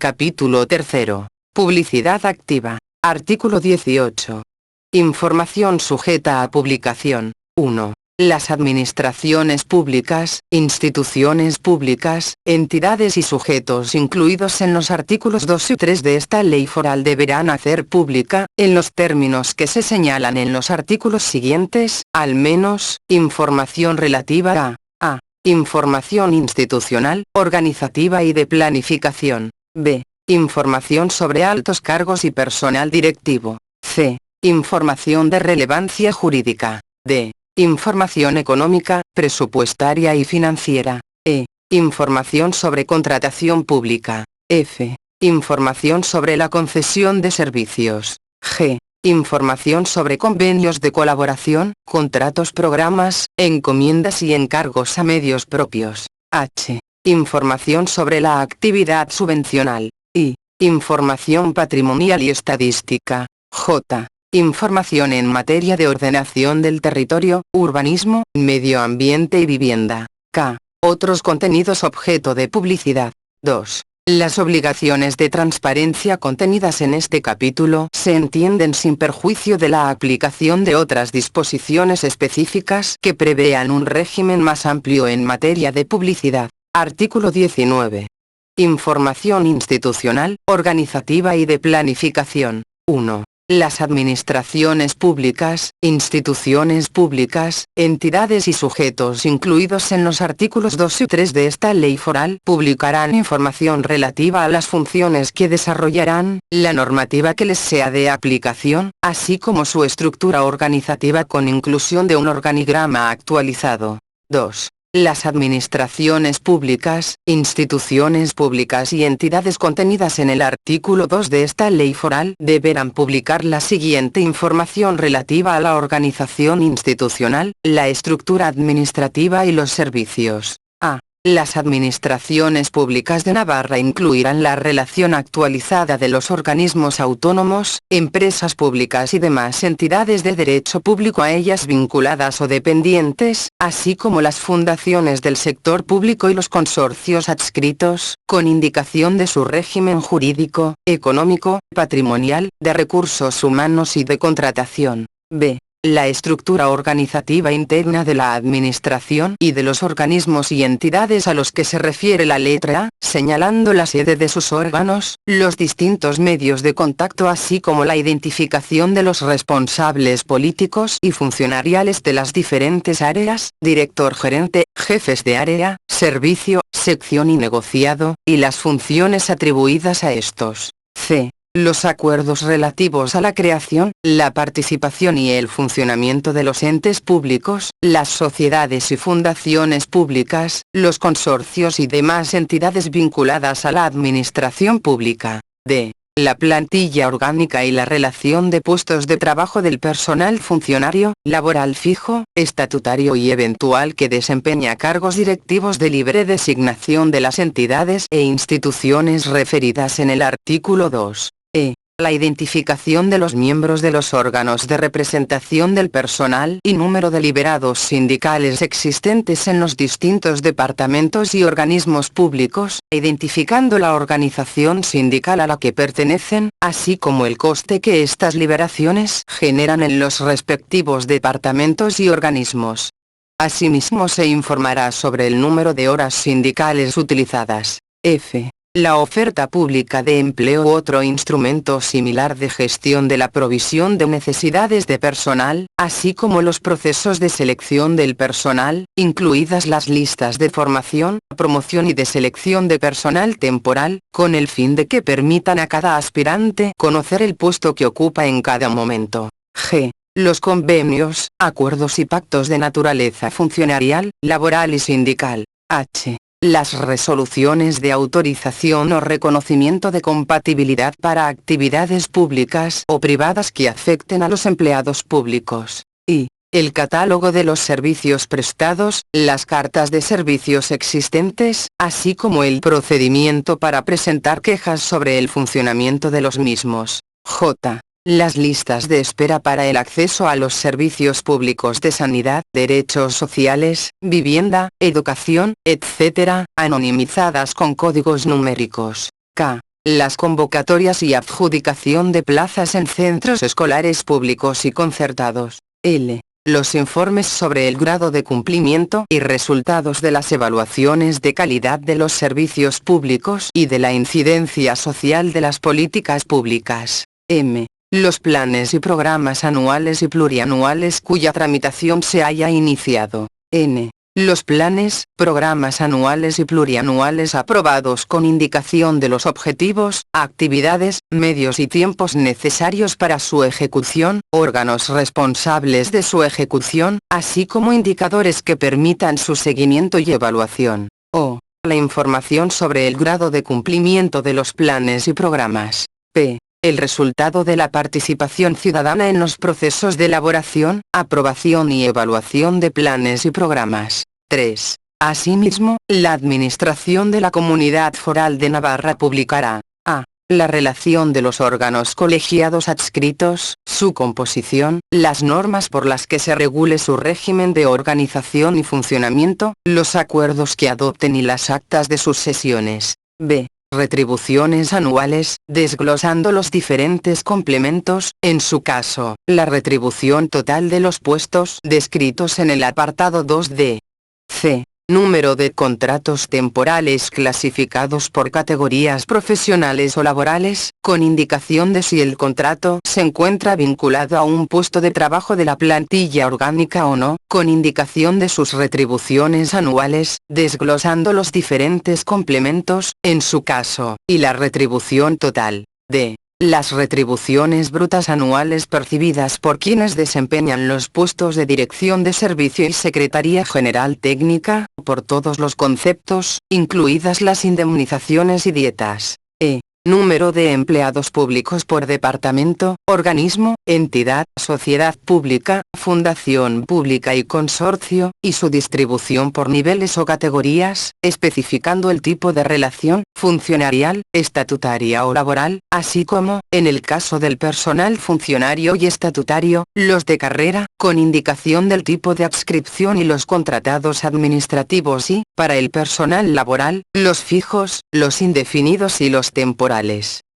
Capítulo 3. Publicidad activa. Artículo 18. Información sujeta a publicación. 1. Las administraciones públicas, instituciones públicas, entidades y sujetos incluidos en los artículos 2 y 3 de esta ley foral deberán hacer pública, en los términos que se señalan en los artículos siguientes, al menos, información relativa a información institucional, organizativa y de planificación. B. Información sobre altos cargos y personal directivo. C. Información de relevancia jurídica. D. Información económica, presupuestaria y financiera. E. Información sobre contratación pública. F. Información sobre la concesión de servicios. G. Información sobre convenios de colaboración, contratos, programas, encomiendas y encargos a medios propios. H. Información sobre la actividad subvencional. I. Información patrimonial y estadística. J. Información en materia de ordenación del territorio, urbanismo, medio ambiente y vivienda. K. Otros contenidos objeto de publicidad. 2. Las obligaciones de transparencia contenidas en este capítulo se entienden sin perjuicio de la aplicación de otras disposiciones específicas que prevean un régimen más amplio en materia de publicidad. Artículo 19. Información institucional, organizativa y de planificación. 1. Las administraciones públicas, instituciones públicas, entidades y sujetos incluidos en los artículos 2 y 3 de esta ley foral publicarán información relativa a las funciones que desarrollarán, la normativa que les sea de aplicación, así como su estructura organizativa con inclusión de un organigrama actualizado. 2. Las administraciones públicas, instituciones públicas y entidades contenidas en el artículo 2 de esta ley foral deberán publicar la siguiente información relativa a la organización institucional, la estructura administrativa y los servicios. A. Las administraciones públicas de Navarra incluirán la relación actualizada de los organismos autónomos, empresas públicas y demás entidades de derecho público a ellas vinculadas o dependientes, así como las fundaciones del sector público y los consorcios adscritos, con indicación de su régimen jurídico, económico, patrimonial, de recursos humanos y de contratación. B. La estructura organizativa interna de la Administración y de los organismos y entidades a los que se refiere la letra A, señalando la sede de sus órganos, los distintos medios de contacto así como la identificación de los responsables políticos y funcionariales de las diferentes áreas, director gerente, jefes de área, servicio, sección y negociado, y las funciones atribuidas a estos. C. Los acuerdos relativos a la creación, la participación y el funcionamiento de los entes públicos, las sociedades y fundaciones públicas, los consorcios y demás entidades vinculadas a la administración pública. D. La plantilla orgánica y la relación de puestos de trabajo del personal funcionario, laboral fijo, estatutario y eventual que desempeña cargos directivos de libre designación de las entidades e instituciones referidas en el artículo 2. E. La identificación de los miembros de los órganos de representación del personal y número de liberados sindicales existentes en los distintos departamentos y organismos públicos, identificando la organización sindical a la que pertenecen, así como el coste que estas liberaciones generan en los respectivos departamentos y organismos. Asimismo se informará sobre el número de horas sindicales utilizadas. F. La oferta pública de empleo u otro instrumento similar de gestión de la provisión de necesidades de personal, así como los procesos de selección del personal, incluidas las listas de formación, promoción y de selección de personal temporal, con el fin de que permitan a cada aspirante conocer el puesto que ocupa en cada momento. G. Los convenios, acuerdos y pactos de naturaleza funcionarial, laboral y sindical. H. Las resoluciones de autorización o reconocimiento de compatibilidad para actividades públicas o privadas que afecten a los empleados públicos. I. El catálogo de los servicios prestados, las cartas de servicios existentes, así como el procedimiento para presentar quejas sobre el funcionamiento de los mismos. J. Las listas de espera para el acceso a los servicios públicos de sanidad, derechos sociales, vivienda, educación, etc., anonimizadas con códigos numéricos. K. Las convocatorias y adjudicación de plazas en centros escolares públicos y concertados. L. Los informes sobre el grado de cumplimiento y resultados de las evaluaciones de calidad de los servicios públicos y de la incidencia social de las políticas públicas. M. Los planes y programas anuales y plurianuales cuya tramitación se haya iniciado. N. Los planes, programas anuales y plurianuales aprobados con indicación de los objetivos, actividades, medios y tiempos necesarios para su ejecución, órganos responsables de su ejecución, así como indicadores que permitan su seguimiento y evaluación. O. La información sobre el grado de cumplimiento de los planes y programas. P. El resultado de la participación ciudadana en los procesos de elaboración, aprobación y evaluación de planes y programas. 3. Asimismo, la Administración de la Comunidad Foral de Navarra publicará a. La relación de los órganos colegiados adscritos, su composición, las normas por las que se regule su régimen de organización y funcionamiento, los acuerdos que adopten y las actas de sus sesiones. B. Retribuciones anuales, desglosando los diferentes complementos, en su caso, la retribución total de los puestos descritos en el apartado 2D. C. Número de contratos temporales clasificados por categorías profesionales o laborales, con indicación de si el contrato se encuentra vinculado a un puesto de trabajo de la plantilla orgánica o no, con indicación de sus retribuciones anuales, desglosando los diferentes complementos, en su caso, y la retribución total. D. Las retribuciones brutas anuales percibidas por quienes desempeñan los puestos de dirección de servicio y Secretaría General Técnica, por todos los conceptos, incluidas las indemnizaciones y dietas. E. Número de empleados públicos por departamento, organismo, entidad, sociedad pública, fundación pública y consorcio, y su distribución por niveles o categorías, especificando el tipo de relación, funcionarial, estatutaria o laboral, así como, en el caso del personal funcionario y estatutario, los de carrera, con indicación del tipo de adscripción y los contratados administrativos y, para el personal laboral, los fijos, los indefinidos y los temporales.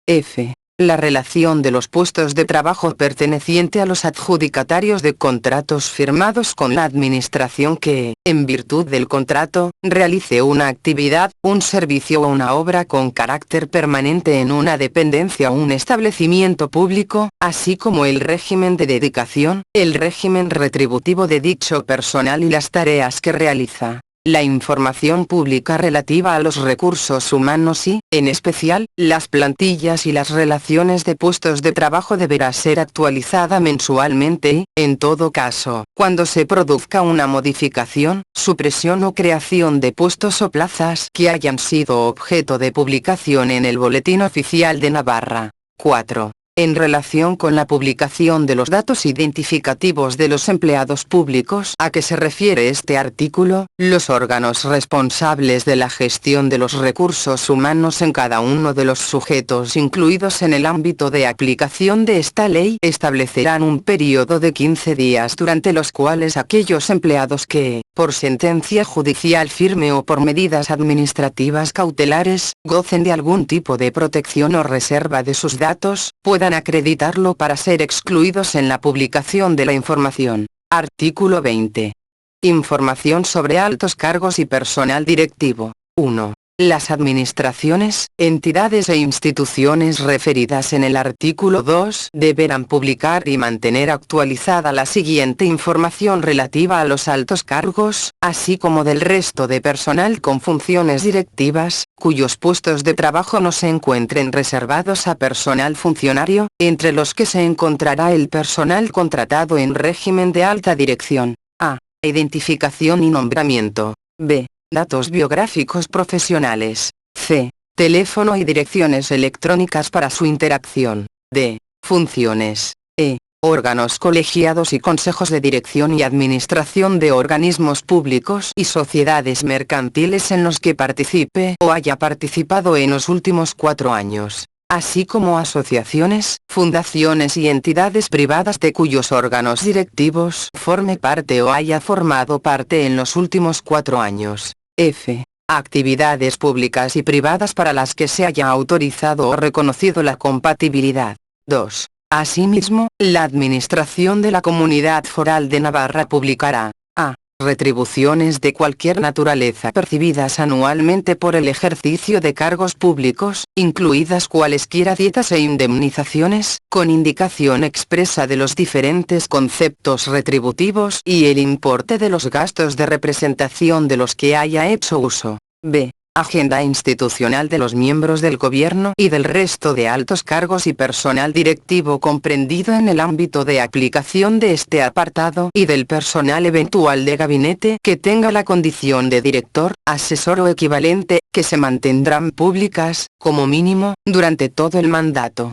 F. La relación de los puestos de trabajo perteneciente a los adjudicatarios de contratos firmados con la Administración que, en virtud del contrato, realice una actividad, un servicio o una obra con carácter permanente en una dependencia o un establecimiento público, así como el régimen de dedicación, el régimen retributivo de dicho personal y las tareas que realiza. La información pública relativa a los recursos humanos y, en especial, las plantillas y las relaciones de puestos de trabajo deberá ser actualizada mensualmente y, en todo caso, cuando se produzca una modificación, supresión o creación de puestos o plazas que hayan sido objeto de publicación en el Boletín Oficial de Navarra. 4. En relación con la publicación de los datos identificativos de los empleados públicos a que se refiere este artículo, los órganos responsables de la gestión de los recursos humanos en cada uno de los sujetos incluidos en el ámbito de aplicación de esta ley establecerán un periodo de 15 días durante los cuales aquellos empleados que, por sentencia judicial firme o por medidas administrativas cautelares, gocen de algún tipo de protección o reserva de sus datos, puedan acreditarlo para ser excluidos en la publicación de la información. Artículo 20. Información sobre altos cargos y personal directivo. 1. Las administraciones, entidades e instituciones referidas en el artículo 2 deberán publicar y mantener actualizada la siguiente información relativa a los altos cargos, así como del resto de personal con funciones directivas, cuyos puestos de trabajo no se encuentren reservados a personal funcionario, entre los que se encontrará el personal contratado en régimen de alta dirección. A. Identificación y nombramiento. B. Datos biográficos profesionales. C. Teléfono y direcciones electrónicas para su interacción. D. Funciones. E. Órganos colegiados y consejos de dirección y administración de organismos públicos y sociedades mercantiles en los que participe o haya participado en los últimos 4 años, así como asociaciones, fundaciones y entidades privadas de cuyos órganos directivos forme parte o haya formado parte en los últimos 4 años. F. Actividades públicas y privadas para las que se haya autorizado o reconocido la compatibilidad. 2. Asimismo, la Administración de la Comunidad Foral de Navarra publicará a. Retribuciones de cualquier naturaleza percibidas anualmente por el ejercicio de cargos públicos, incluidas cualesquiera dietas e indemnizaciones, con indicación expresa de los diferentes conceptos retributivos y el importe de los gastos de representación de los que haya hecho uso. B. Agenda institucional de los miembros del gobierno y del resto de altos cargos y personal directivo comprendido en el ámbito de aplicación de este apartado y del personal eventual de gabinete que tenga la condición de director, asesor o equivalente, que se mantendrán públicas, como mínimo, durante todo el mandato.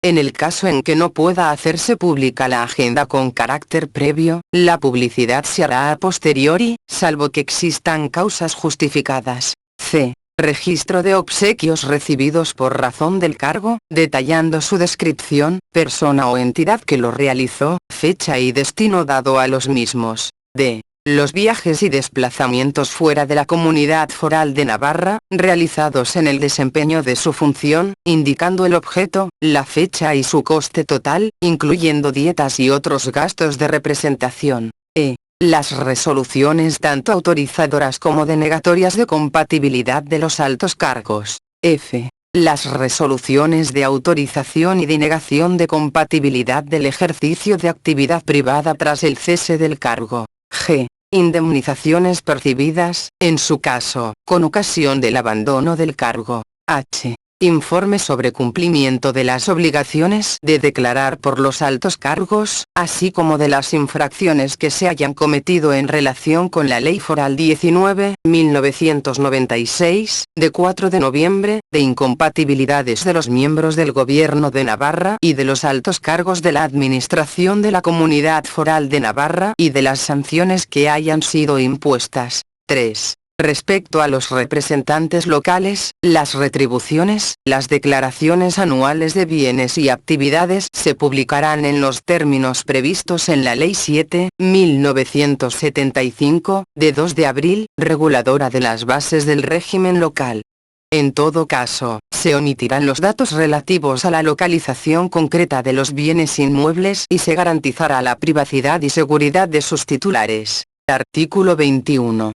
En el caso en que no pueda hacerse pública la agenda con carácter previo, la publicidad se hará a posteriori, salvo que existan causas justificadas. C. Registro de obsequios recibidos por razón del cargo, detallando su descripción, persona o entidad que lo realizó, fecha y destino dado a los mismos. D. Los viajes y desplazamientos fuera de la Comunidad Foral de Navarra, realizados en el desempeño de su función, indicando el objeto, la fecha y su coste total, incluyendo dietas y otros gastos de representación. E. Las resoluciones tanto autorizadoras como denegatorias de compatibilidad de los altos cargos. F. Las resoluciones de autorización y denegación de compatibilidad del ejercicio de actividad privada tras el cese del cargo. G. Indemnizaciones percibidas, en su caso, con ocasión del abandono del cargo. H. Informe sobre cumplimiento de las obligaciones de declarar por los altos cargos, así como de las infracciones que se hayan cometido en relación con la Ley Foral 19/1996, de 4 de noviembre, de incompatibilidades de los miembros del Gobierno de Navarra y de los altos cargos de la Administración de la Comunidad Foral de Navarra y de las sanciones que hayan sido impuestas. 3. Respecto a los representantes locales, las retribuciones, las declaraciones anuales de bienes y actividades se publicarán en los términos previstos en la Ley 7/1975, de 2 de abril, reguladora de las bases del régimen local. En todo caso, se omitirán los datos relativos a la localización concreta de los bienes inmuebles y se garantizará la privacidad y seguridad de sus titulares. Artículo 21.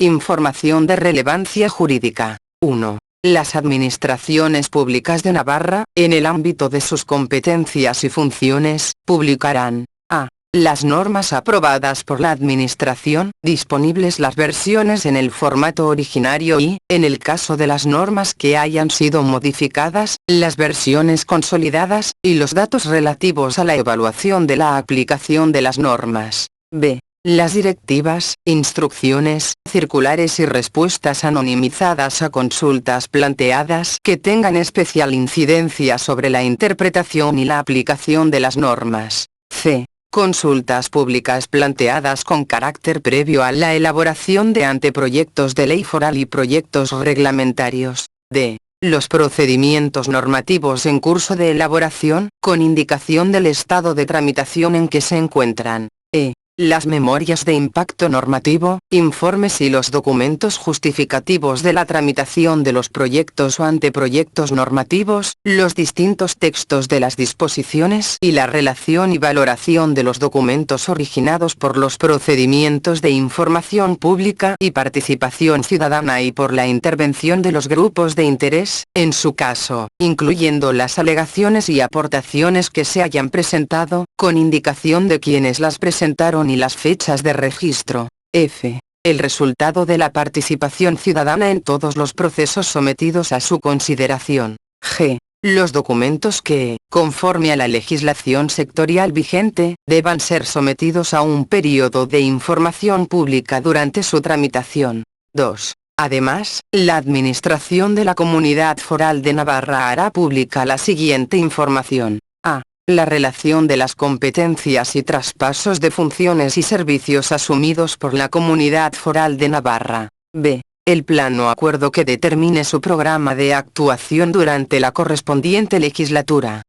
Información de relevancia jurídica. 1. Las administraciones públicas de Navarra, en el ámbito de sus competencias y funciones, publicarán a. Las normas aprobadas por la Administración, disponibles las versiones en el formato originario y, en el caso de las normas que hayan sido modificadas, las versiones consolidadas, y los datos relativos a la evaluación de la aplicación de las normas. B. Las directivas, instrucciones, circulares y respuestas anonimizadas a consultas planteadas que tengan especial incidencia sobre la interpretación y la aplicación de las normas. C. Consultas públicas planteadas con carácter previo a la elaboración de anteproyectos de ley foral y proyectos reglamentarios. D. Los procedimientos normativos en curso de elaboración, con indicación del estado de tramitación en que se encuentran. E. Las memorias de impacto normativo, informes y los documentos justificativos de la tramitación de los proyectos o anteproyectos normativos, los distintos textos de las disposiciones y la relación y valoración de los documentos originados por los procedimientos de información pública y participación ciudadana y por la intervención de los grupos de interés, en su caso, incluyendo las alegaciones y aportaciones que se hayan presentado, con indicación de quienes las presentaron y las fechas de registro. F. El resultado de la participación ciudadana en todos los procesos sometidos a su consideración. G. Los documentos que, conforme a la legislación sectorial vigente, deban ser sometidos a un período de información pública durante su tramitación. 2. Además, la Administración de la Comunidad Foral de Navarra hará pública la siguiente información. A. La relación de las competencias y traspasos de funciones y servicios asumidos por la Comunidad Foral de Navarra. B. El plan o acuerdo que determine su programa de actuación durante la correspondiente legislatura.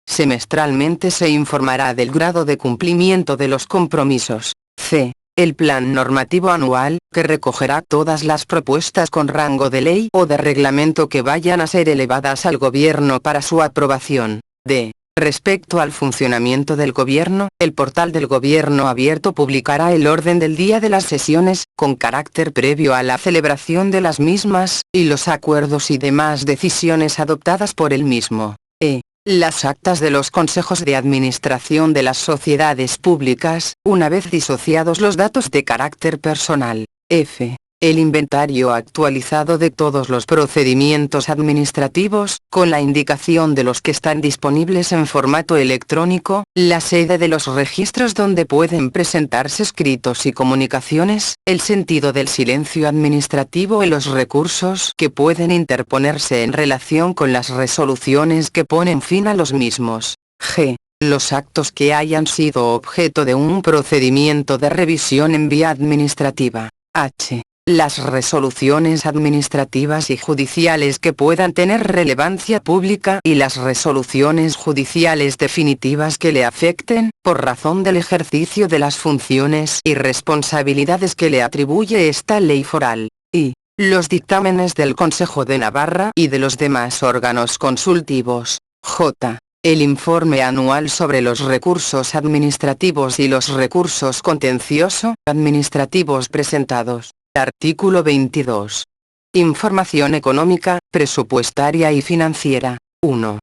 Semestralmente se informará del grado de cumplimiento de los compromisos. C. El plan normativo anual, que recogerá todas las propuestas con rango de ley o de reglamento que vayan a ser elevadas al Gobierno para su aprobación. D. Respecto al funcionamiento del Gobierno, el portal del Gobierno Abierto publicará el orden del día de las sesiones, con carácter previo a la celebración de las mismas, y los acuerdos y demás decisiones adoptadas por el mismo. E. Las actas de los consejos de administración de las sociedades públicas, una vez disociados los datos de carácter personal. F. El inventario actualizado de todos los procedimientos administrativos, con la indicación de los que están disponibles en formato electrónico, la sede de los registros donde pueden presentarse escritos y comunicaciones, el sentido del silencio administrativo y los recursos que pueden interponerse en relación con las resoluciones que ponen fin a los mismos. G. Los actos que hayan sido objeto de un procedimiento de revisión en vía administrativa. H. Las resoluciones administrativas y judiciales que puedan tener relevancia pública y las resoluciones judiciales definitivas que le afecten, por razón del ejercicio de las funciones y responsabilidades que le atribuye esta ley foral. Y los dictámenes del Consejo de Navarra y de los demás órganos consultivos. J. El informe anual sobre los recursos administrativos y los recursos contencioso-administrativos presentados. Artículo 22. Información económica, presupuestaria y financiera. 1.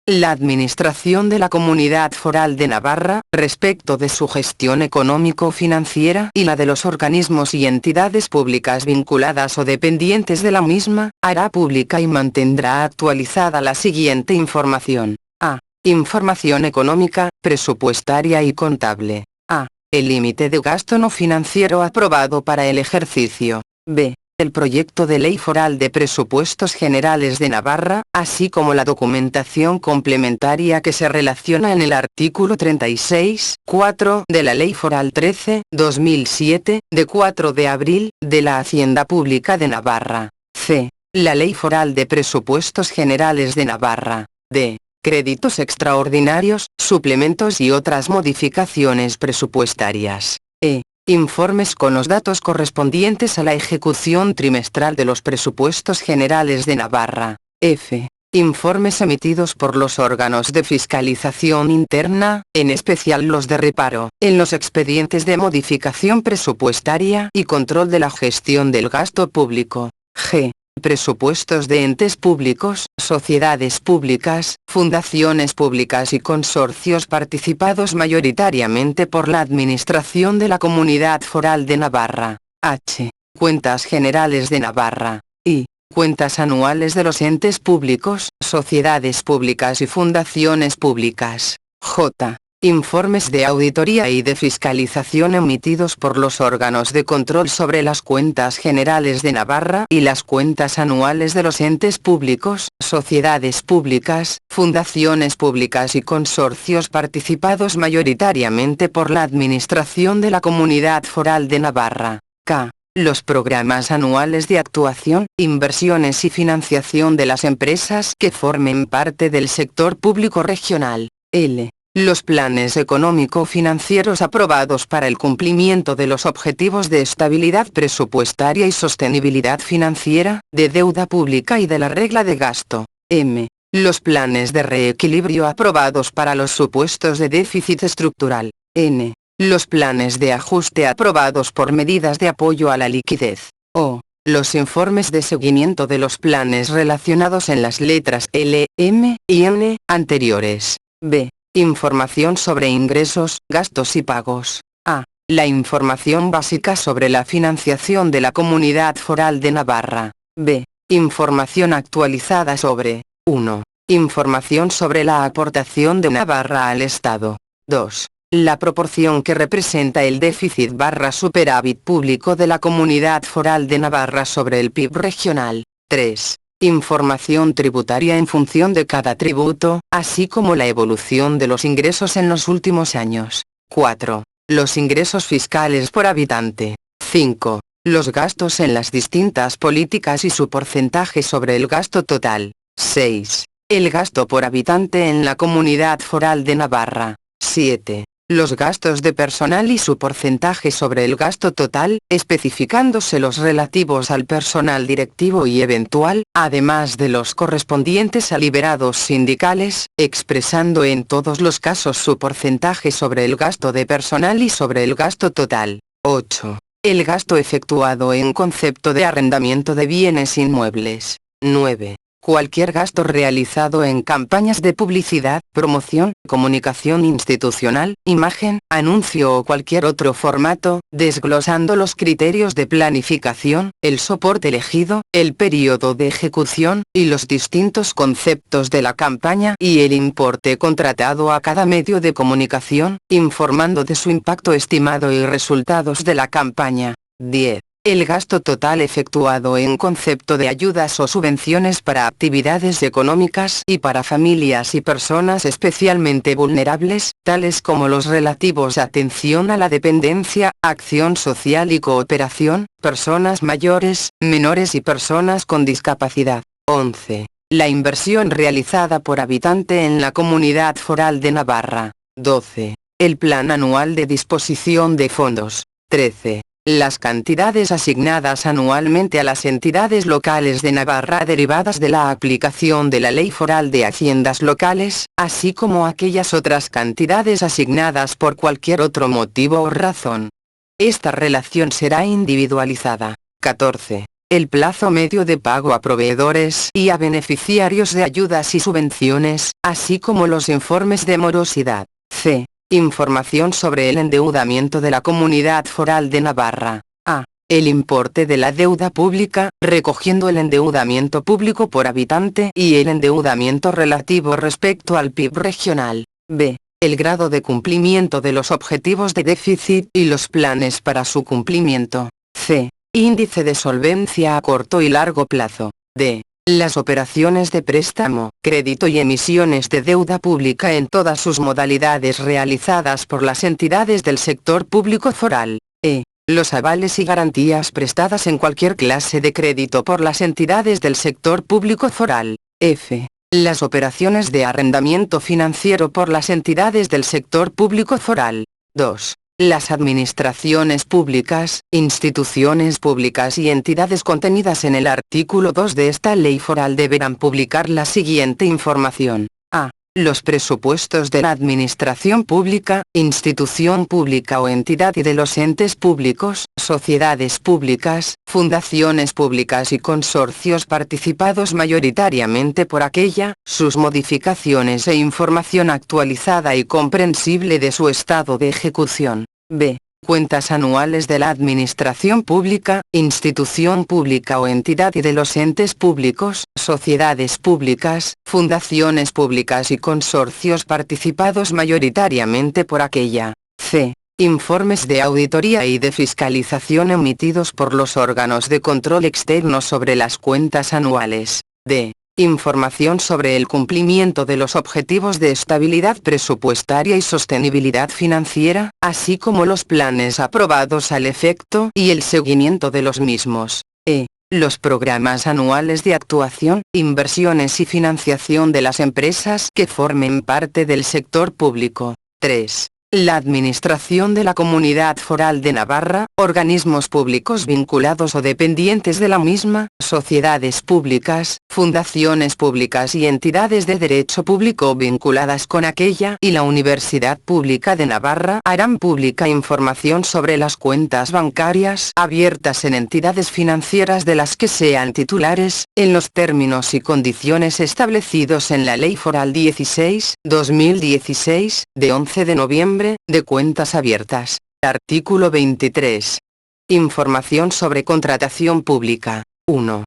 La Administración de la Comunidad Foral de Navarra, respecto de su gestión económico-financiera y la de los organismos y entidades públicas vinculadas o dependientes de la misma, hará pública y mantendrá actualizada la siguiente información. A. Información económica, presupuestaria y contable. A. El límite de gasto no financiero aprobado para el ejercicio. B. El proyecto de ley foral de presupuestos generales de Navarra, así como la documentación complementaria que se relaciona en el artículo 36.4 de la Ley Foral 13/2007, de 4 de abril, de la Hacienda Pública de Navarra. C. La Ley Foral de Presupuestos Generales de Navarra. D. Créditos extraordinarios, suplementos y otras modificaciones presupuestarias. E. Informes con los datos correspondientes a la ejecución trimestral de los presupuestos generales de Navarra. F. Informes emitidos por los órganos de fiscalización interna, en especial los de reparo, en los expedientes de modificación presupuestaria y control de la gestión del gasto público. G. Presupuestos de entes públicos, sociedades públicas, fundaciones públicas y consorcios participados mayoritariamente por la Administración de la Comunidad Foral de Navarra. H. Cuentas generales de Navarra. I. Cuentas anuales de los entes públicos, sociedades públicas y fundaciones públicas. J. Informes de auditoría y de fiscalización emitidos por los órganos de control sobre las cuentas generales de Navarra y las cuentas anuales de los entes públicos, sociedades públicas, fundaciones públicas y consorcios participados mayoritariamente por la Administración de la Comunidad Foral de Navarra. K. Los programas anuales de actuación, inversiones y financiación de las empresas que formen parte del sector público regional. L. Los planes económico-financieros aprobados para el cumplimiento de los objetivos de estabilidad presupuestaria y sostenibilidad financiera, de deuda pública y de la regla de gasto. M. Los planes de reequilibrio aprobados para los supuestos de déficit estructural. N. Los planes de ajuste aprobados por medidas de apoyo a la liquidez. O. Los informes de seguimiento de los planes relacionados en las letras L, M y N anteriores. B. Información sobre ingresos, gastos y pagos. A. La información básica sobre la financiación de la Comunidad Foral de Navarra. B. Información actualizada sobre 1. Información sobre la aportación de Navarra al Estado. 2. La proporción que representa el déficit/superávit público de la Comunidad Foral de Navarra sobre el PIB regional. 3. Información tributaria en función de cada tributo, así como la evolución de los ingresos en los últimos años. 4. Los ingresos fiscales por habitante. 5. Los gastos en las distintas políticas y su porcentaje sobre el gasto total. 6. El gasto por habitante en la Comunidad Foral de Navarra. 7. Los gastos de personal y su porcentaje sobre el gasto total, especificándose los relativos al personal directivo y eventual, además de los correspondientes a liberados sindicales, expresando en todos los casos su porcentaje sobre el gasto de personal y sobre el gasto total. 8. El gasto efectuado en concepto de arrendamiento de bienes inmuebles. 9. Cualquier gasto realizado en campañas de publicidad, promoción, comunicación institucional, imagen, anuncio o cualquier otro formato, desglosando los criterios de planificación, el soporte elegido, el periodo de ejecución, y los distintos conceptos de la campaña y el importe contratado a cada medio de comunicación, informando de su impacto estimado y resultados de la campaña. 10. El gasto total efectuado en concepto de ayudas o subvenciones para actividades económicas y para familias y personas especialmente vulnerables, tales como los relativos a atención a la dependencia, acción social y cooperación, personas mayores, menores y personas con discapacidad. 11. La inversión realizada por habitante en la Comunidad Foral de Navarra. 12. El plan anual de disposición de fondos. 13. Las cantidades asignadas anualmente a las entidades locales de Navarra derivadas de la aplicación de la Ley Foral de Haciendas Locales, así como aquellas otras cantidades asignadas por cualquier otro motivo o razón. Esta relación será individualizada. 14. El plazo medio de pago a proveedores y a beneficiarios de ayudas y subvenciones, así como los informes de morosidad. C. Información sobre el endeudamiento de la Comunidad Foral de Navarra. A. El importe de la deuda pública, recogiendo el endeudamiento público por habitante y el endeudamiento relativo respecto al PIB regional. B. El grado de cumplimiento de los objetivos de déficit y los planes para su cumplimiento. C. Índice de solvencia a corto y largo plazo. D. Las operaciones de préstamo, crédito y emisiones de deuda pública en todas sus modalidades realizadas por las entidades del sector público foral. E. Los avales y garantías prestadas en cualquier clase de crédito por las entidades del sector público foral. F. Las operaciones de arrendamiento financiero por las entidades del sector público foral. 2. Las administraciones públicas, instituciones públicas y entidades contenidas en el artículo 2 de esta ley foral deberán publicar la siguiente información. A. Los presupuestos de la administración pública, institución pública o entidad y de los entes públicos, sociedades públicas, fundaciones públicas y consorcios participados mayoritariamente por aquella, sus modificaciones e información actualizada y comprensible de su estado de ejecución. B. Cuentas anuales de la administración pública, institución pública o entidad y de los entes públicos, sociedades públicas, fundaciones públicas y consorcios participados mayoritariamente por aquella. C. Informes de auditoría y de fiscalización emitidos por los órganos de control externo sobre las cuentas anuales. D. Información sobre el cumplimiento de los objetivos de estabilidad presupuestaria y sostenibilidad financiera, así como los planes aprobados al efecto y el seguimiento de los mismos. E. Los programas anuales de actuación, inversiones y financiación de las empresas que formen parte del sector público. 3. La Administración de la Comunidad Foral de Navarra, organismos públicos vinculados o dependientes de la misma, sociedades públicas, fundaciones públicas y entidades de derecho público vinculadas con aquella y la Universidad Pública de Navarra harán pública información sobre las cuentas bancarias abiertas en entidades financieras de las que sean titulares, en los términos y condiciones establecidos en la Ley Foral 16/2016, de 11 de noviembre, de cuentas abiertas. Artículo 23. Información sobre contratación pública. 1.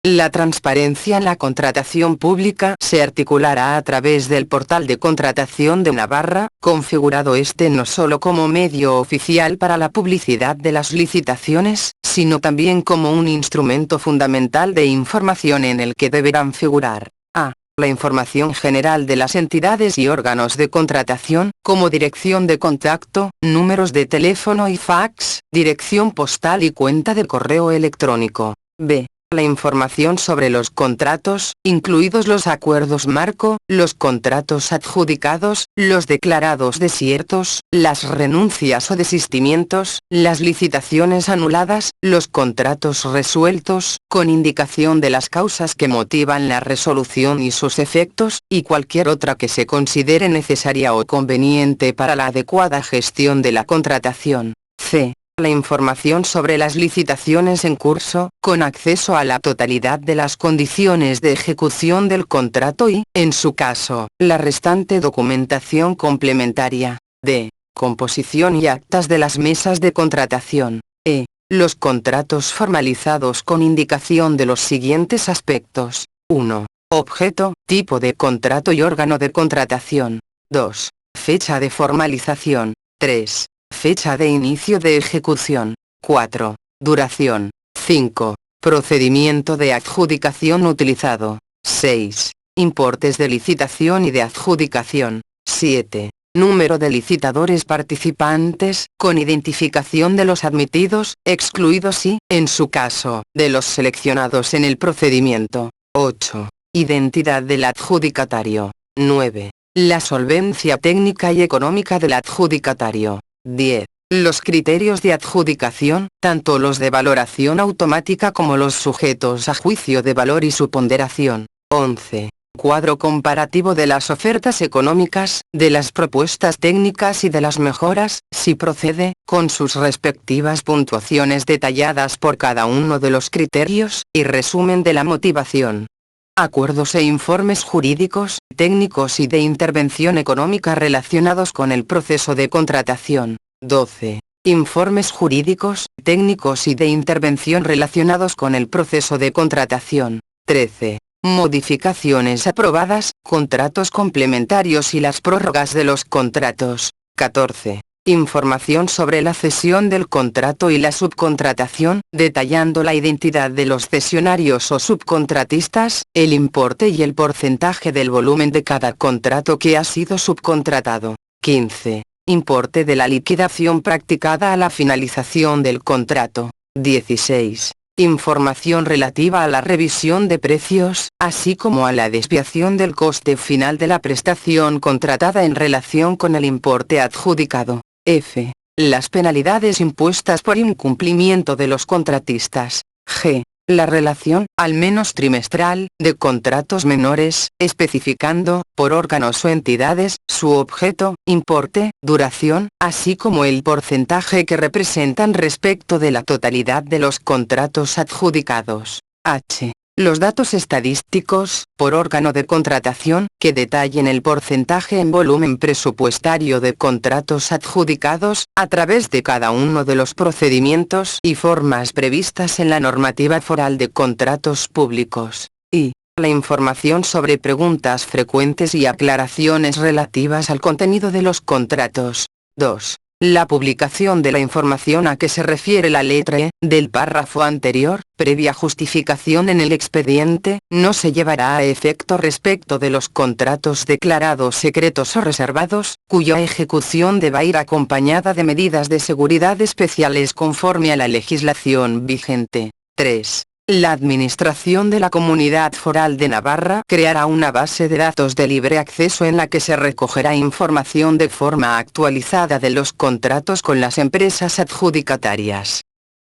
La transparencia en la contratación pública se articulará a través del portal de contratación de Navarra, configurado este no solo como medio oficial para la publicidad de las licitaciones, sino también como un instrumento fundamental de información en el que deberán figurar: a. La información general de las entidades y órganos de contratación, como dirección de contacto, números de teléfono y fax, dirección postal y cuenta de correo electrónico. B. La información sobre los contratos, incluidos los acuerdos marco, los contratos adjudicados, los declarados desiertos, las renuncias o desistimientos, las licitaciones anuladas, los contratos resueltos, con indicación de las causas que motivan la resolución y sus efectos, y cualquier otra que se considere necesaria o conveniente para la adecuada gestión de la contratación. C. La información sobre las licitaciones en curso, con acceso a la totalidad de las condiciones de ejecución del contrato y, en su caso, la restante documentación complementaria. D. Composición y actas de las mesas de contratación. E. Los contratos formalizados con indicación de los siguientes aspectos. 1. Objeto, tipo de contrato y órgano de contratación. 2. Fecha de formalización. 3. Fecha de inicio de ejecución. 4. Duración. 5. Procedimiento de adjudicación utilizado. 6. Importes de licitación y de adjudicación. 7. Número de licitadores participantes, con identificación de los admitidos, excluidos y, en su caso, de los seleccionados en el procedimiento. 8. Identidad del adjudicatario. 9. La solvencia técnica y económica del adjudicatario. 10. Los criterios de adjudicación, tanto los de valoración automática como los sujetos a juicio de valor y su ponderación. 11. Cuadro comparativo de las ofertas económicas, de las propuestas técnicas y de las mejoras, si procede, con sus respectivas puntuaciones detalladas por cada uno de los criterios, y resumen de la motivación. Acuerdos e informes jurídicos, técnicos y de intervención económica relacionados con el proceso de contratación. 12. Informes jurídicos, técnicos y de intervención relacionados con el proceso de contratación. 13. Modificaciones aprobadas, contratos complementarios y las prórrogas de los contratos. 14. Información sobre la cesión del contrato y la subcontratación, detallando la identidad de los cesionarios o subcontratistas, el importe y el porcentaje del volumen de cada contrato que ha sido subcontratado. 15. Importe de la liquidación practicada a la finalización del contrato. 16. Información relativa a la revisión de precios, así como a la desviación del coste final de la prestación contratada en relación con el importe adjudicado. F. Las penalidades impuestas por incumplimiento de los contratistas. G. La relación, al menos trimestral, de contratos menores, especificando, por órganos o entidades, su objeto, importe, duración, así como el porcentaje que representan respecto de la totalidad de los contratos adjudicados. H. Los datos estadísticos, por órgano de contratación, que detallen el porcentaje en volumen presupuestario de contratos adjudicados, a través de cada uno de los procedimientos y formas previstas en la normativa foral de contratos públicos. Y la información sobre preguntas frecuentes y aclaraciones relativas al contenido de los contratos. 2. La publicación de la información a que se refiere la letra E, del párrafo anterior, previa justificación en el expediente, no se llevará a efecto respecto de los contratos declarados secretos o reservados, cuya ejecución deba ir acompañada de medidas de seguridad especiales conforme a la legislación vigente. 3. La Administración de la Comunidad Foral de Navarra creará una base de datos de libre acceso en la que se recogerá información de forma actualizada de los contratos con las empresas adjudicatarias.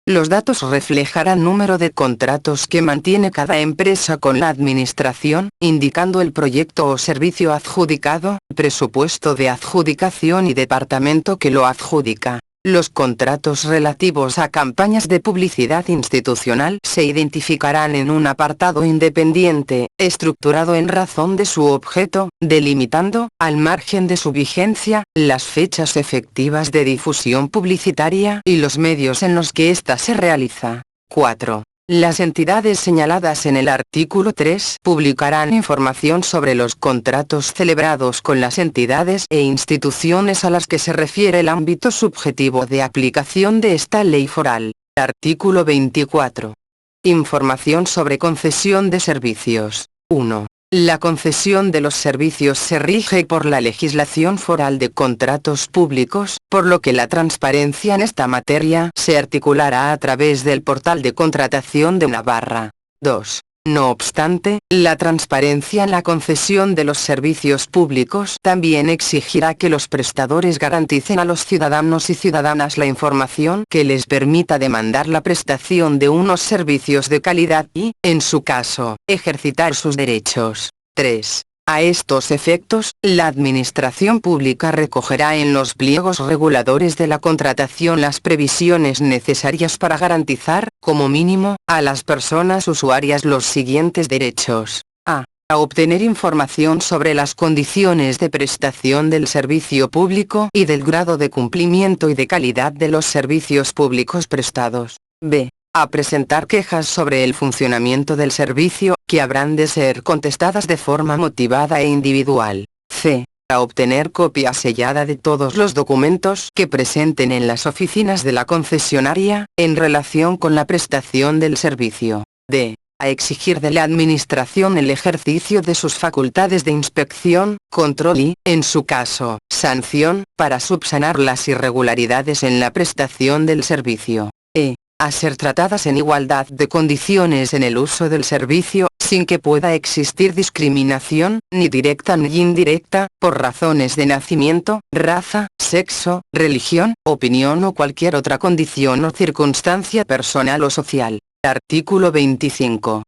Los datos reflejarán número de contratos que mantiene cada empresa con la Administración, indicando el proyecto o servicio adjudicado, presupuesto de adjudicación y departamento que lo adjudica. Los contratos relativos a campañas de publicidad institucional se identificarán en un apartado independiente, estructurado en razón de su objeto, delimitando, al margen de su vigencia, las fechas efectivas de difusión publicitaria y los medios en los que ésta se realiza. 4. Las entidades señaladas en el artículo 3 publicarán información sobre los contratos celebrados con las entidades e instituciones a las que se refiere el ámbito subjetivo de aplicación de esta ley foral. Artículo 24. Información sobre concesión de servicios. 1. La concesión de los servicios se rige por la legislación foral de contratos públicos, por lo que la transparencia en esta materia se articulará a través del portal de contratación de Navarra. 2. No obstante, la transparencia en la concesión de los servicios públicos también exigirá que los prestadores garanticen a los ciudadanos y ciudadanas la información que les permita demandar la prestación de unos servicios de calidad y, en su caso, ejercitar sus derechos. 3. A estos efectos, la Administración Pública recogerá en los pliegos reguladores de la contratación las previsiones necesarias para garantizar, como mínimo, a las personas usuarias los siguientes derechos. A obtener información sobre las condiciones de prestación del servicio público y del grado de cumplimiento y de calidad de los servicios públicos prestados. B. A presentar quejas sobre el funcionamiento del servicio, que habrán de ser contestadas de forma motivada e individual. C. A obtener copia sellada de todos los documentos que presenten en las oficinas de la concesionaria, en relación con la prestación del servicio. D. A exigir de la Administración el ejercicio de sus facultades de inspección, control y, en su caso, sanción, para subsanar las irregularidades en la prestación del servicio. E. A ser tratadas en igualdad de condiciones en el uso del servicio, sin que pueda existir discriminación, ni directa ni indirecta, por razones de nacimiento, raza, sexo, religión, opinión o cualquier otra condición o circunstancia personal o social. Artículo 25.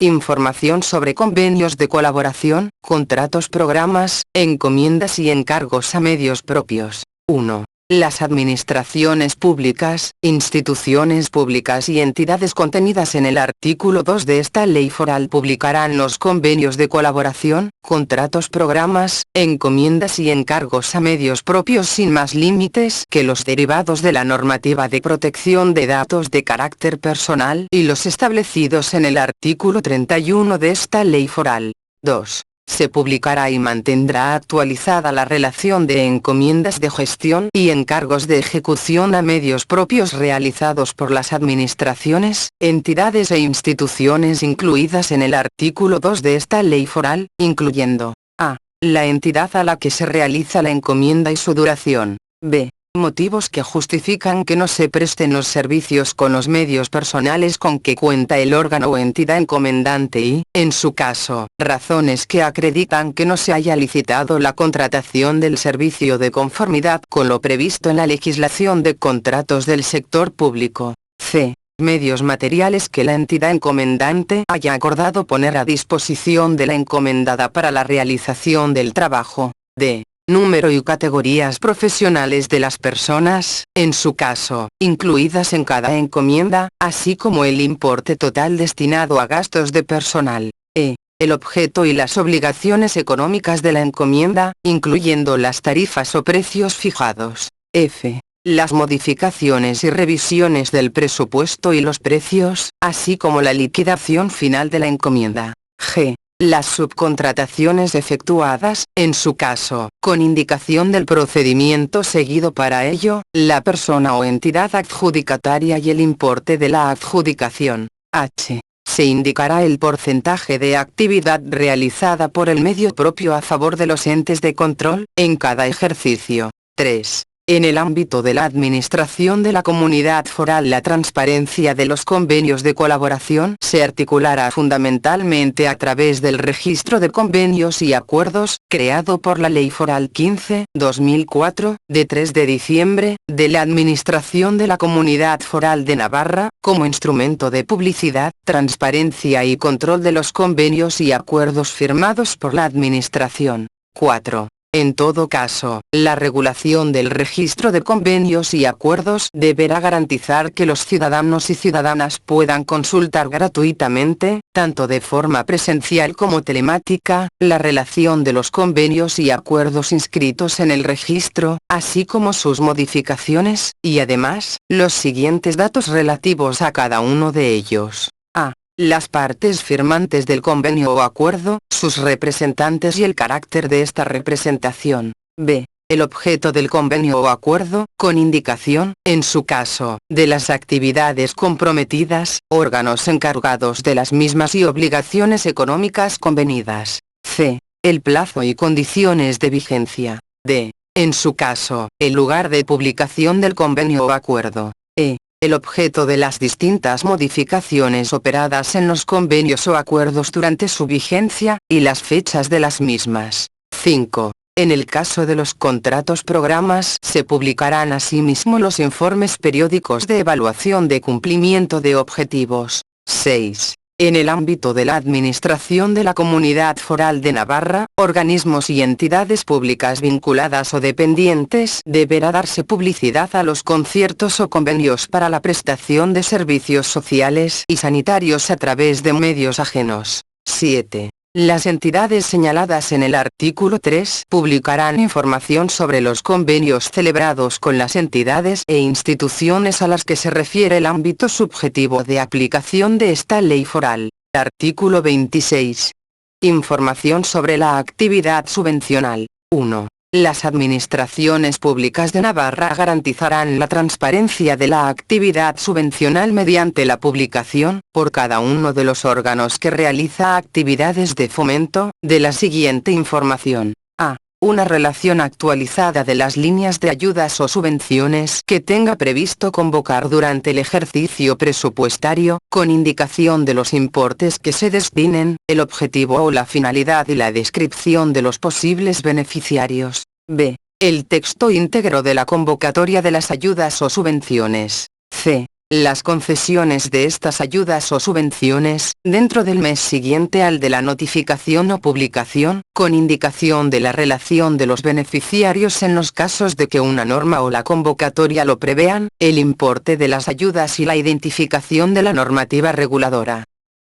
Información sobre convenios de colaboración, contratos, programas, encomiendas y encargos a medios propios. 1. Las administraciones públicas, instituciones públicas y entidades contenidas en el artículo 2 de esta ley foral publicarán los convenios de colaboración, contratos, programas, encomiendas y encargos a medios propios sin más límites que los derivados de la normativa de protección de datos de carácter personal y los establecidos en el artículo 31 de esta ley foral. 2. Se publicará y mantendrá actualizada la relación de encomiendas de gestión y encargos de ejecución a medios propios realizados por las administraciones, entidades e instituciones incluidas en el artículo 2 de esta ley foral, incluyendo a. La entidad a la que se realiza la encomienda y su duración. b. Motivos que justifican que no se presten los servicios con los medios personales con que cuenta el órgano o entidad encomendante y, en su caso, razones que acreditan que no se haya licitado la contratación del servicio de conformidad con lo previsto en la legislación de contratos del sector público. C. Medios materiales que la entidad encomendante haya acordado poner a disposición de la encomendada para la realización del trabajo. D. Número y categorías profesionales de las personas, en su caso, incluidas en cada encomienda, así como el importe total destinado a gastos de personal. E. El objeto y las obligaciones económicas de la encomienda, incluyendo las tarifas o precios fijados. F. Las modificaciones y revisiones del presupuesto y los precios, así como la liquidación final de la encomienda. G. Las subcontrataciones efectuadas, en su caso, con indicación del procedimiento seguido para ello, la persona o entidad adjudicataria y el importe de la adjudicación. H. Se indicará el porcentaje de actividad realizada por el medio propio a favor de los entes de control, en cada ejercicio. 3. En el ámbito de la administración de la comunidad foral, la transparencia de los convenios de colaboración se articulará fundamentalmente a través del registro de convenios y acuerdos, creado por la Ley Foral 15/2004, de 3 de diciembre, de la Administración de la Comunidad Foral de Navarra, como instrumento de publicidad, transparencia y control de los convenios y acuerdos firmados por la Administración. 4. En todo caso, la regulación del registro de convenios y acuerdos deberá garantizar que los ciudadanos y ciudadanas puedan consultar gratuitamente, tanto de forma presencial como telemática, la relación de los convenios y acuerdos inscritos en el registro, así como sus modificaciones, y además, los siguientes datos relativos a cada uno de ellos. A. Las partes firmantes del convenio o acuerdo, sus representantes y el carácter de esta representación. B. El objeto del convenio o acuerdo, con indicación, en su caso, de las actividades comprometidas, órganos encargados de las mismas y obligaciones económicas convenidas. C. El plazo y condiciones de vigencia. D. En su caso, el lugar de publicación del convenio o acuerdo. E. el objeto de las distintas modificaciones operadas en los convenios o acuerdos durante su vigencia, y las fechas de las mismas. 5. En el caso de los contratos programas se publicarán asimismo los informes periódicos de evaluación de cumplimiento de objetivos. 6. En el ámbito de la Administración de la Comunidad Foral de Navarra, organismos y entidades públicas vinculadas o dependientes deberá darse publicidad a los conciertos o convenios para la prestación de servicios sociales y sanitarios a través de medios ajenos. 7. Las entidades señaladas en el artículo 3 publicarán información sobre los convenios celebrados con las entidades e instituciones a las que se refiere el ámbito subjetivo de aplicación de esta ley foral. Artículo 26. Información sobre la actividad subvencional. 1. Las administraciones públicas de Navarra garantizarán la transparencia de la actividad subvencional mediante la publicación, por cada uno de los órganos que realiza actividades de fomento, de la siguiente información. A. Una relación actualizada de las líneas de ayudas o subvenciones que tenga previsto convocar durante el ejercicio presupuestario, con indicación de los importes que se destinen, el objetivo o la finalidad y la descripción de los posibles beneficiarios. B. El texto íntegro de la convocatoria de las ayudas o subvenciones. C. Las concesiones de estas ayudas o subvenciones, dentro del mes siguiente al de la notificación o publicación, con indicación de la relación de los beneficiarios en los casos de que una norma o la convocatoria lo prevean, el importe de las ayudas y la identificación de la normativa reguladora.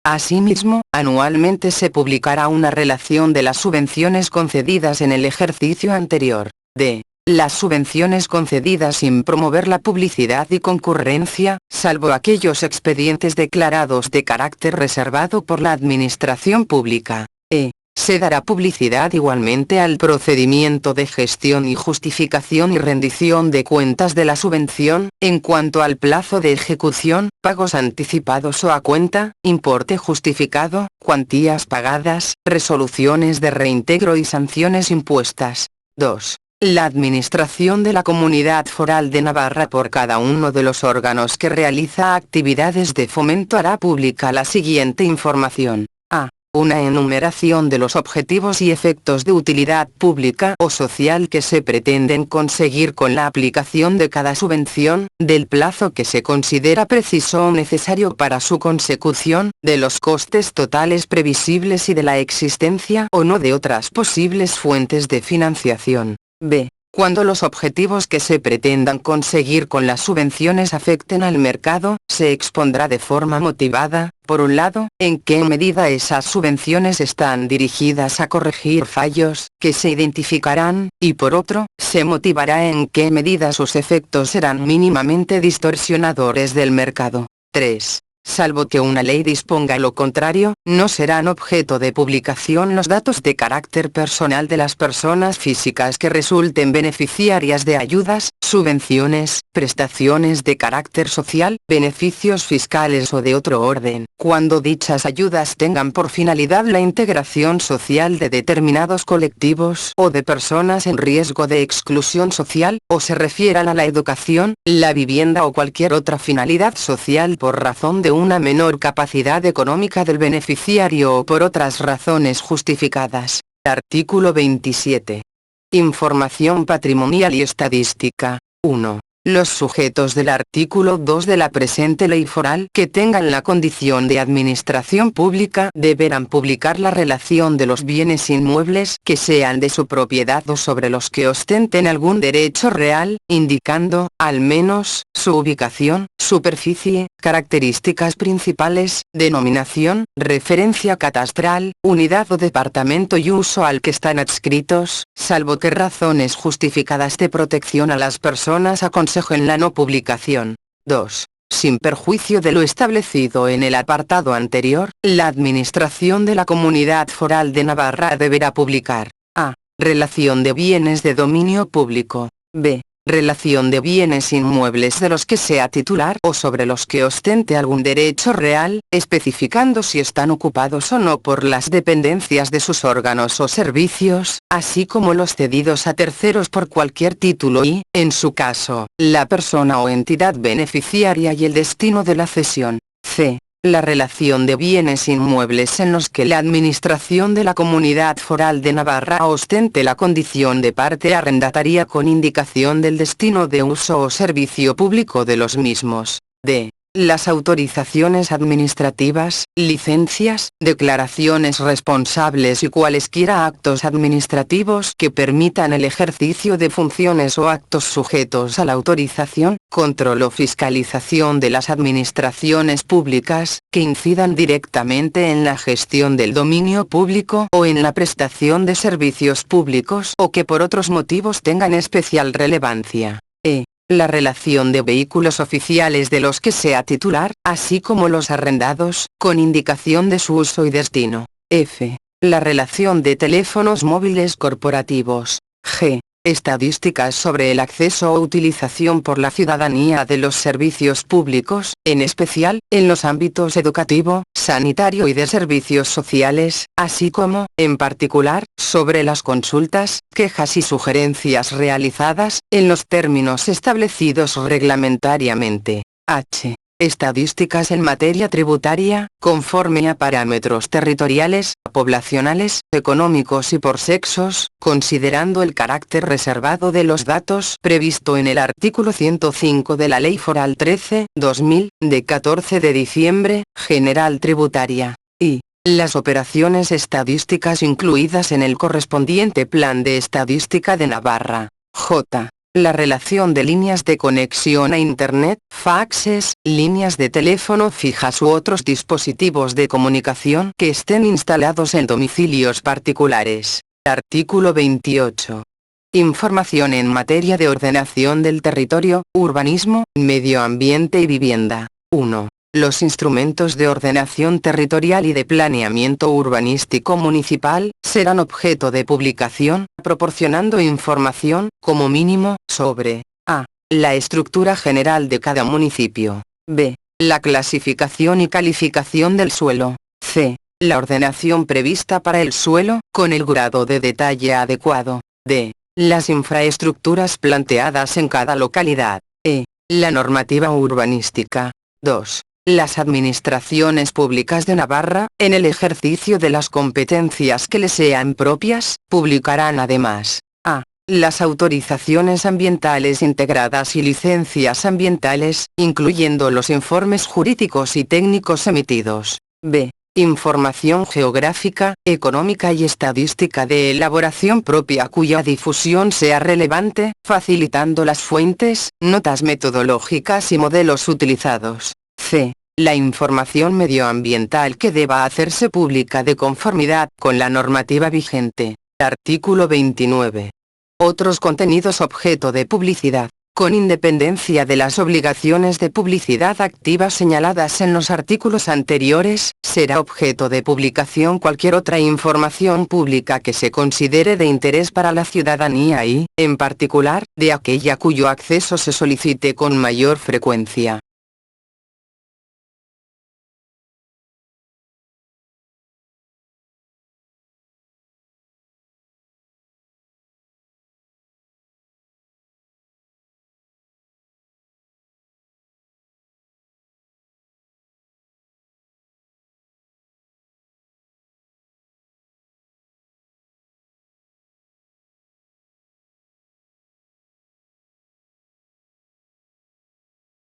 Asimismo, anualmente se publicará una relación de las subvenciones concedidas en el ejercicio anterior. D. Las subvenciones concedidas sin promover la publicidad y concurrencia, salvo aquellos expedientes declarados de carácter reservado por la Administración Pública. E. Se dará publicidad igualmente al procedimiento de gestión y justificación y rendición de cuentas de la subvención, en cuanto al plazo de ejecución, pagos anticipados o a cuenta, importe justificado, cuantías pagadas, resoluciones de reintegro y sanciones impuestas. 2. La Administración de la Comunidad Foral de Navarra por cada uno de los órganos que realiza actividades de fomento hará pública la siguiente información. A. Una enumeración de los objetivos y efectos de utilidad pública o social que se pretenden conseguir con la aplicación de cada subvención, del plazo que se considera preciso o necesario para su consecución, de los costes totales previsibles y de la existencia o no de otras posibles fuentes de financiación. B. Cuando los objetivos que se pretendan conseguir con las subvenciones afecten al mercado, se expondrá de forma motivada, por un lado, en qué medida esas subvenciones están dirigidas a corregir fallos, que se identificarán, y por otro, se motivará en qué medida sus efectos serán mínimamente distorsionadores del mercado. 3. Salvo que una ley disponga lo contrario, no serán objeto de publicación los datos de carácter personal de las personas físicas que resulten beneficiarias de ayudas, subvenciones, prestaciones de carácter social, beneficios fiscales o de otro orden, cuando dichas ayudas tengan por finalidad la integración social de determinados colectivos o de personas en riesgo de exclusión social, o se refieran a la educación, la vivienda o cualquier otra finalidad social por razón de una menor capacidad económica del beneficiario o por otras razones justificadas. Artículo 27. Información patrimonial y estadística. 1. Los sujetos del artículo 2 de la presente ley foral que tengan la condición de administración pública deberán publicar la relación de los bienes inmuebles que sean de su propiedad o sobre los que ostenten algún derecho real, indicando, al menos, su ubicación, superficie, características principales, denominación, referencia catastral, unidad o departamento y uso al que están adscritos, salvo que razones justificadas de protección a las personas aconsejen la no publicación. 2. Sin perjuicio de lo establecido en el apartado anterior, la Administración de la Comunidad Foral de Navarra deberá publicar: a. Relación de bienes de dominio público. b. relación de bienes inmuebles de los que sea titular o sobre los que ostente algún derecho real, especificando si están ocupados o no por las dependencias de sus órganos o servicios, así como los cedidos a terceros por cualquier título y, en su caso, la persona o entidad beneficiaria y el destino de la cesión. C. La relación de bienes inmuebles en los que la Administración de la Comunidad Foral de Navarra ostente la condición de parte arrendataria con indicación del destino de uso o servicio público de los mismos. D. Las autorizaciones administrativas, licencias, declaraciones responsables y cualesquiera actos administrativos que permitan el ejercicio de funciones o actos sujetos a la autorización, control o fiscalización de las administraciones públicas, que incidan directamente en la gestión del dominio público o en la prestación de servicios públicos o que por otros motivos tengan especial relevancia. E. La relación de vehículos oficiales de los que sea titular, así como los arrendados, con indicación de su uso y destino. F. La relación de teléfonos móviles corporativos. G. Estadísticas sobre el acceso o utilización por la ciudadanía de los servicios públicos, en especial, en los ámbitos educativo, sanitario y de servicios sociales, así como, en particular, sobre las consultas, quejas y sugerencias realizadas, en los términos establecidos reglamentariamente. H. Estadísticas en materia tributaria, conforme a parámetros territoriales, poblacionales, económicos y por sexos, considerando el carácter reservado de los datos previsto en el artículo 105 de la Ley Foral 13/2000, de 14 de diciembre, General Tributaria. Y las operaciones estadísticas incluidas en el correspondiente Plan de Estadística de Navarra. J. La relación de líneas de conexión a Internet, faxes, líneas de teléfono fijas u otros dispositivos de comunicación que estén instalados en domicilios particulares. Artículo 28. Información en materia de ordenación del territorio, urbanismo, medio ambiente y vivienda. 1. Los instrumentos de ordenación territorial y de planeamiento urbanístico municipal, serán objeto de publicación, proporcionando información, como mínimo, sobre a. La estructura general de cada municipio. b. La clasificación y calificación del suelo. c. La ordenación prevista para el suelo, con el grado de detalle adecuado. d. Las infraestructuras planteadas en cada localidad. e. La normativa urbanística. 2. Las administraciones públicas de Navarra, en el ejercicio de las competencias que les sean propias, publicarán además a. Las autorizaciones ambientales integradas y licencias ambientales, incluyendo los informes jurídicos y técnicos emitidos. b. Información geográfica, económica y estadística de elaboración propia cuya difusión sea relevante, facilitando las fuentes, notas metodológicas y modelos utilizados. c. La información medioambiental que deba hacerse pública de conformidad con la normativa vigente. Artículo 29. Otros contenidos objeto de publicidad. Con independencia de las obligaciones de publicidad activa señaladas en los artículos anteriores, será objeto de publicación cualquier otra información pública que se considere de interés para la ciudadanía y, en particular, de aquella cuyo acceso se solicite con mayor frecuencia.